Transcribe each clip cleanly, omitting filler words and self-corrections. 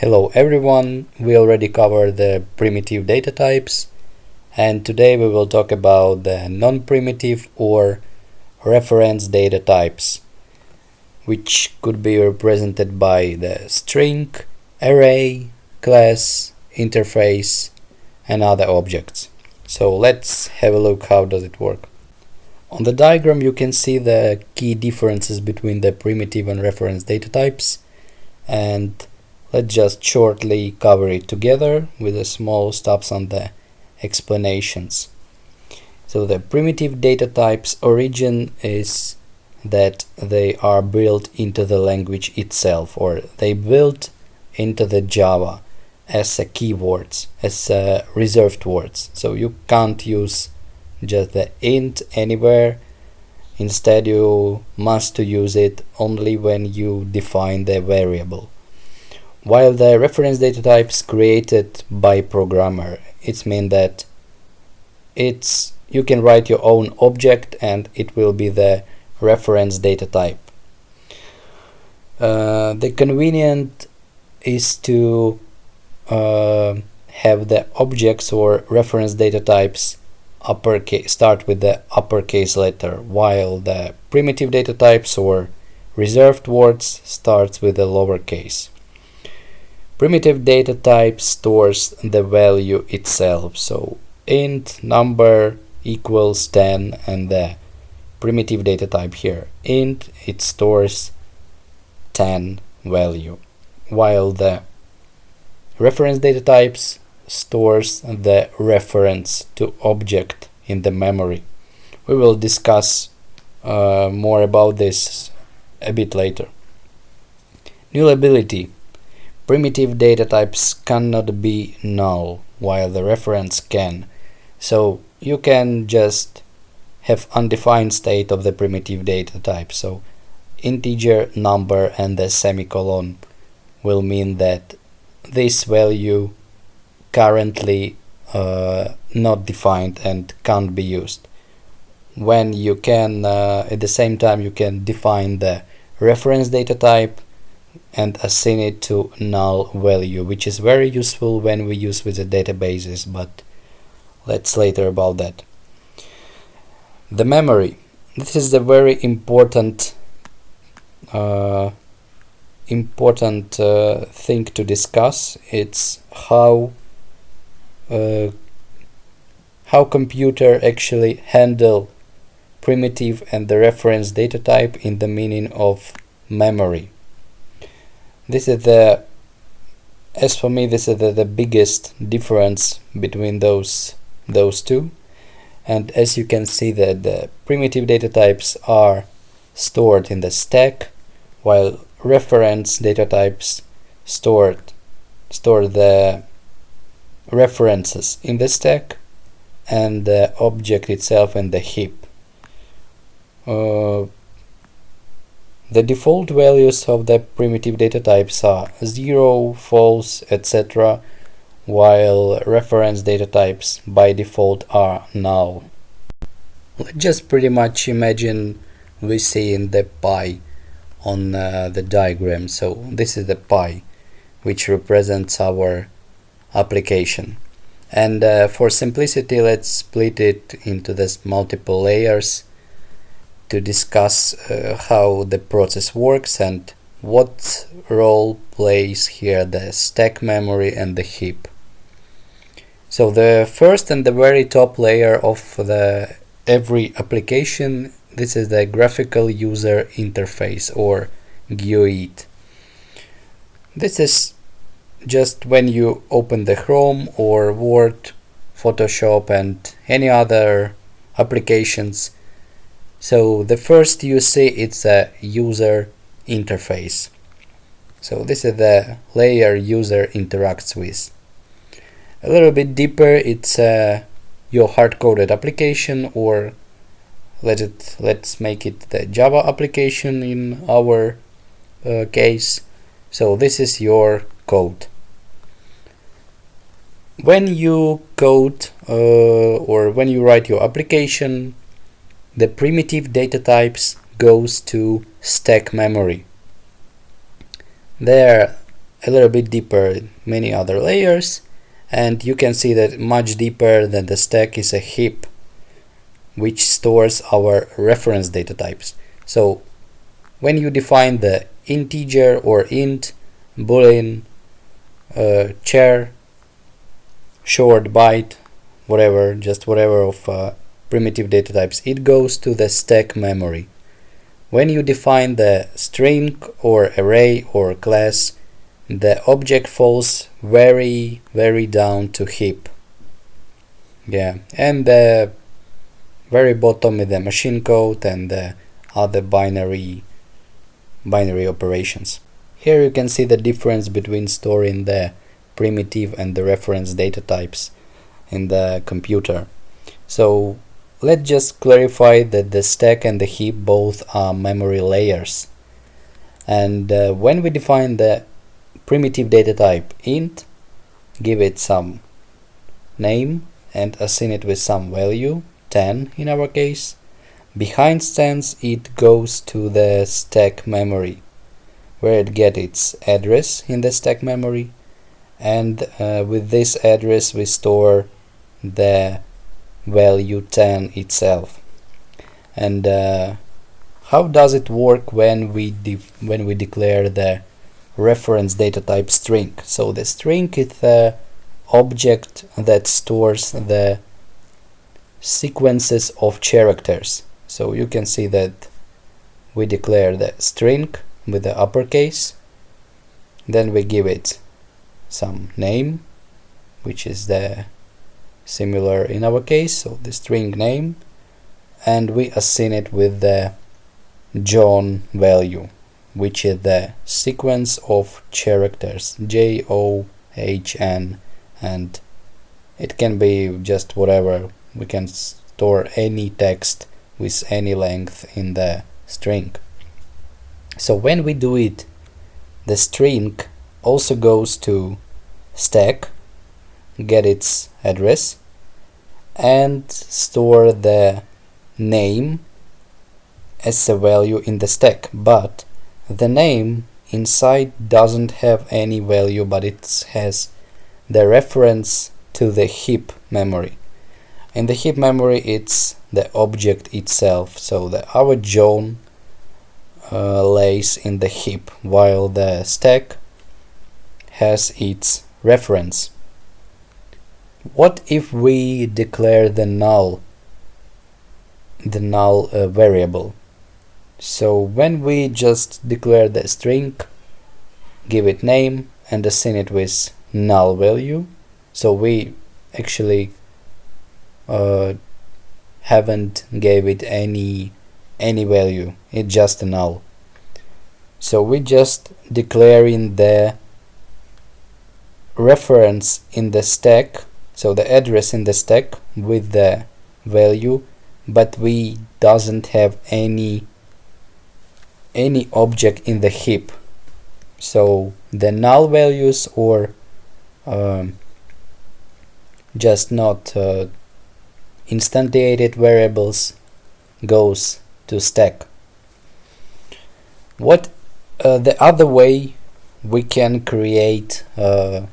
Hello everyone, we already covered the primitive data types, and today we will talk about the non-primitive or reference data types, which could be represented by the string, array, class, interface and other objects. So let's have a look how does it work. On the diagram you can see the key differences between the primitive and reference data types, and let's just shortly cover it together with a small stops on the explanations. So the primitive data types origin is that they are built into the language itself, or they built into the Java as a keywords, as reserved words. So you can't use just the int anywhere. Instead you must use it only when you define the variable. While the reference data types created by programmer, it means that you can write your own object and it will be the reference data type. The convenient is to have the objects or reference data types uppercase, start with the uppercase letter, while the primitive data types or reserved words starts with the lowercase. Primitive data type stores the value itself, so int number equals 10, and the primitive data type here int, it stores 10 value, while the reference data types stores the reference to object in the memory. We will discuss more about this a bit later. Nullability. Primitive data types cannot be null, while the reference can. So you can just have undefined state of the primitive data type. So integer, number and the semicolon will mean that this value currently not defined and can't be used. When you can at the same time you can define the reference data type and assign it to null value, which is very useful when we use with the databases, but let's later about that. The memory. This is a very important thing to discuss. It's how computer actually handle primitive and the reference data type in the meaning of memory. This is as for me, this is the biggest difference between those two. And as you can see that the primitive data types are stored in the stack, while reference data types store the references in the stack and the object itself in the heap. The default values of the primitive data types are 0, false, etc., while reference data types by default are null. Let's just pretty much imagine we see in the pie on the diagram. So this is the pie which represents our application, and for simplicity let's split it into this multiple layers to discuss how the process works and what role plays here the stack memory and the heap. So the first and the very top layer of every application, this is the graphical user interface or GUI. This is just when you open the Chrome or Word, Photoshop and any other applications. So the first you see it's a user interface. So this is the layer user interacts with. A little bit deeper, it's your hard-coded application, or let's make it the Java application in our case. So this is your code. When you code or when you write your application, the primitive data types goes to stack memory. There a little bit deeper many other layers, and you can see that much deeper than the stack is a heap, which stores our reference data types. So when you define the integer or int, boolean, char, short, byte, whatever, just whatever of primitive data types, it goes to the stack memory. When you define the string or array or class, the object falls very down to heap. Yeah, and the very bottom is the machine code and the other binary operations. Here you can see the difference between storing the primitive and the reference data types in the computer. So let's just clarify that the stack and the heap both are memory layers. And when we define the primitive data type int, give it some name and assign it with some value, 10 in our case, behind stands it goes to the stack memory, where it gets its address in the stack memory, and with this address we store the value 10 itself. And how does it work when we declare the reference data type string? So the string is the object that stores the sequences of characters. So you can see that we declare the string with the uppercase, then we give it some name, which is the similar in our case, so the string name, and we assign it with the John value, which is the sequence of characters JOHN, and it can be just whatever. We can store any text with any length in the string. So when we do it, the string also goes to stack, get its address, and store the name as a value in the stack, but the name inside doesn't have any value, but it has the reference to the heap memory. In the heap memory it's the object itself, so our John lays in the heap, while the stack has its reference. What if we declare the null variable? So when we just declare the string, give it name and assign it with null value, so we actually haven't gave it any value, it's just a null. So we just declaring the reference in the stack, so the address in the stack with the value, but we doesn't have any object in the heap. So the null values or just not instantiated variables goes to stack. What the other way we can create the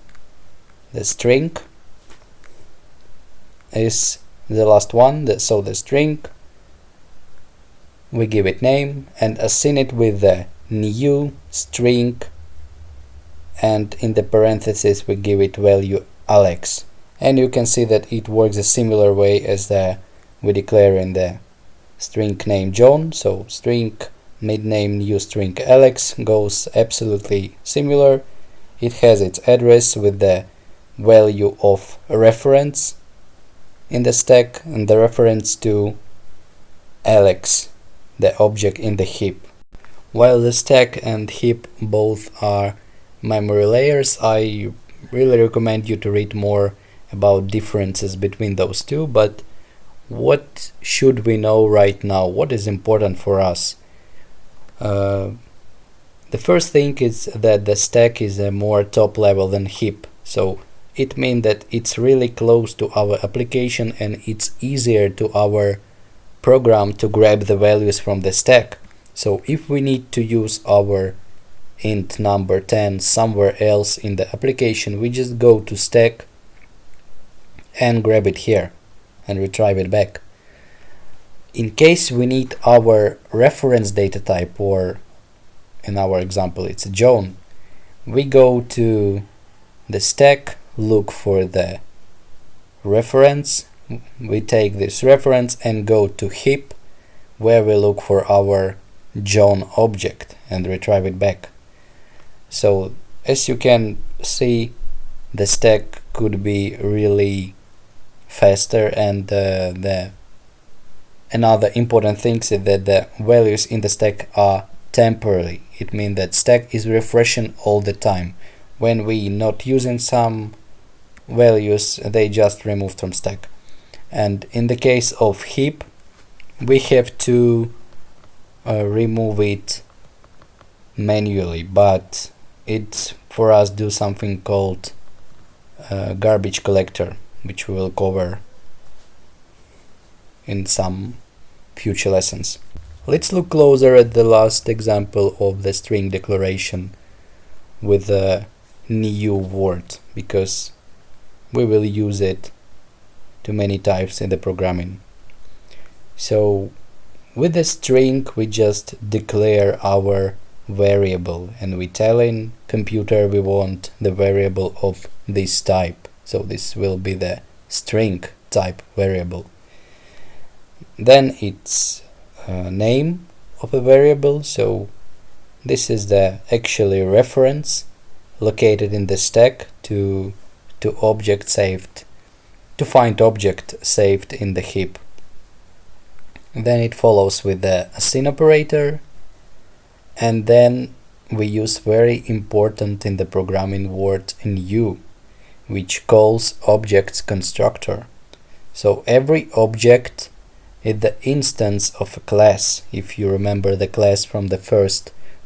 string is the last one. So the string, we give it name and assign it with the new string, and in the parentheses we give it value Alex. And you can see that it works a similar way as we declare in the string name John. So string mid-name new string Alex goes absolutely similar. It has its address with the value of reference in the stack and the reference to Alex, the object in the heap. While the stack and heap both are memory layers, I really recommend you to read more about differences between those two. But what should we know right now? What is important for us? The first thing is that the stack is a more top level than heap, so it means that it's really close to our application and it's easier to our program to grab the values from the stack. So if we need to use our int number 10 somewhere else in the application, we just go to stack and grab it here and retrieve it back. In case we need our reference data type, or in our example it's John, we go to the stack, look for the reference, we take this reference and go to heap, where we look for our John object and retrieve it back. So as you can see, the stack could be really faster, and another important thing is that the values in the stack are temporary. It means that stack is refreshing all the time. When we not using some values, they just removed from stack. And in the case of heap, we have to remove it manually, but it for us do something called garbage collector, which we will cover in some future lessons. Let's look closer at the last example of the string declaration with a new word, because we will use it to many types in the programming. So with the string we just declare our variable, and we tell in computer we want the variable of this type. So this will be the string type variable. Then it's name of a variable, so this is the actually reference located in the stack to object saved, to find object saved in the heap. Then it follows with the assign operator, and then we use very important in the programming word new, which calls objects constructor. So every object is the instance of a class. If you remember the class from the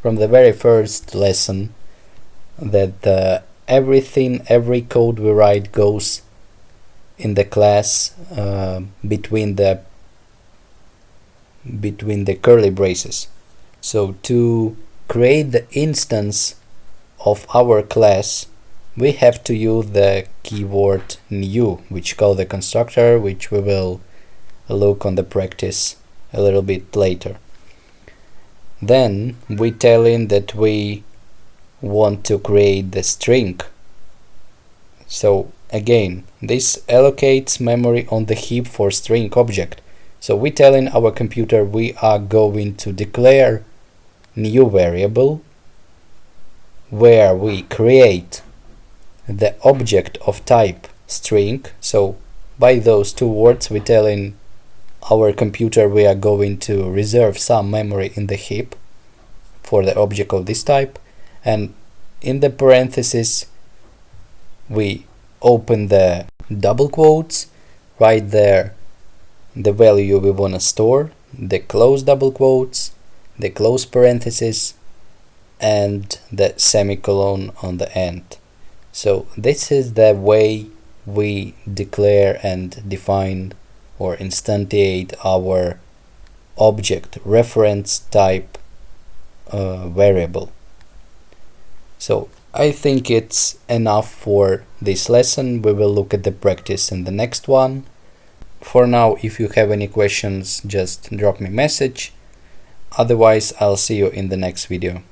very first lesson, that every code we write goes in the class between the curly braces. So to create the instance of our class, we have to use the keyword new, which call the constructor, which we will look on the practice a little bit later. Then we tell in that we want to create the string. So again, this allocates memory on the heap for string object. So we tell in our computer we are going to declare new variable where we create the object of type string. So by those two words we tell in our computer we are going to reserve some memory in the heap for the object of this type, and in the parentheses we open the double quotes, write there the value we want to store, the close double quotes, the close parentheses, and the semicolon on the end. So this is the way we declare and define or instantiate our object reference type variable. So I think it's enough for this lesson. We will look at the practice in the next one. For now, if you have any questions, just drop me a message. Otherwise, I'll see you in the next video.